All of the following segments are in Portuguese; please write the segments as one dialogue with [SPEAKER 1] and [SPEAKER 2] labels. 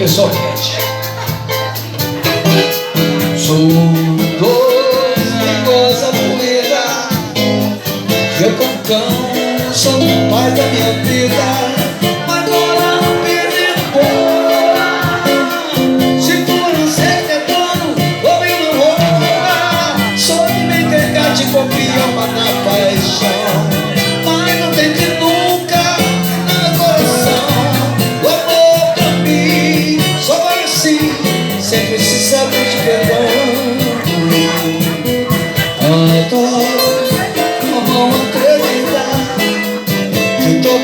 [SPEAKER 1] pessoal pede. Sou doce, goza poeira, eu como cão, sou o pai da minha vida. Agora não perdi boa. Se for você que é dono, ou eu não vou. Sou de me entregar de copioma na paixão, mas não tem de nunca no coração. O amor pra mim só vai assim, sem precisar de perdão.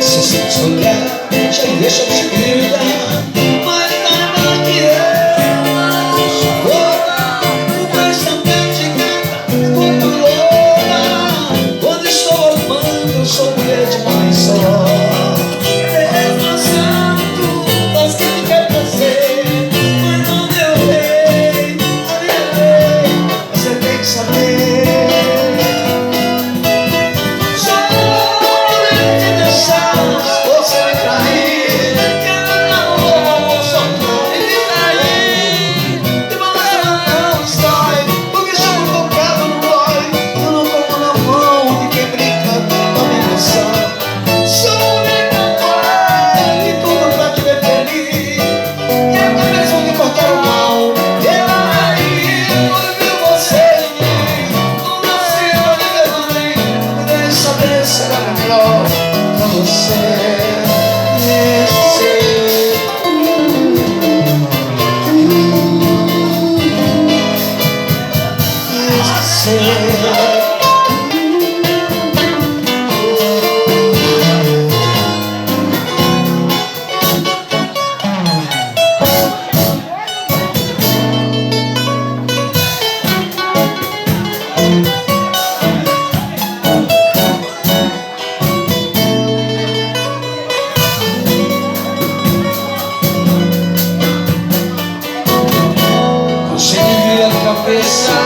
[SPEAKER 1] Se sente olhar, já me deixa despedida. Mas nada que eu mas também de gata, muito louca. Quando estou amando, eu sou mulher demais só. Descansando, faz que me quer prazer, mas não deu rei, você tem que saber. Será melhor pra você cabeça,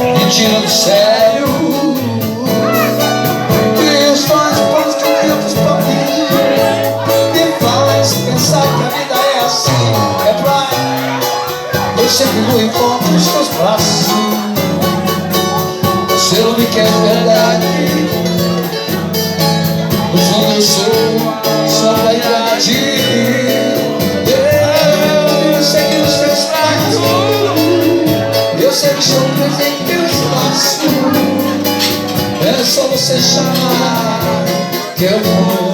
[SPEAKER 1] me tira do sério. Isso faz coisas que eu fiz pra mim, me faz pensar que a vida é assim. É pra eu sempre vou em volta dos teus braços. Você não me quer de verdade, no fundo eu sou só da idade. Eu sei que sou presente em teu espaço, é só você chamar que eu vou.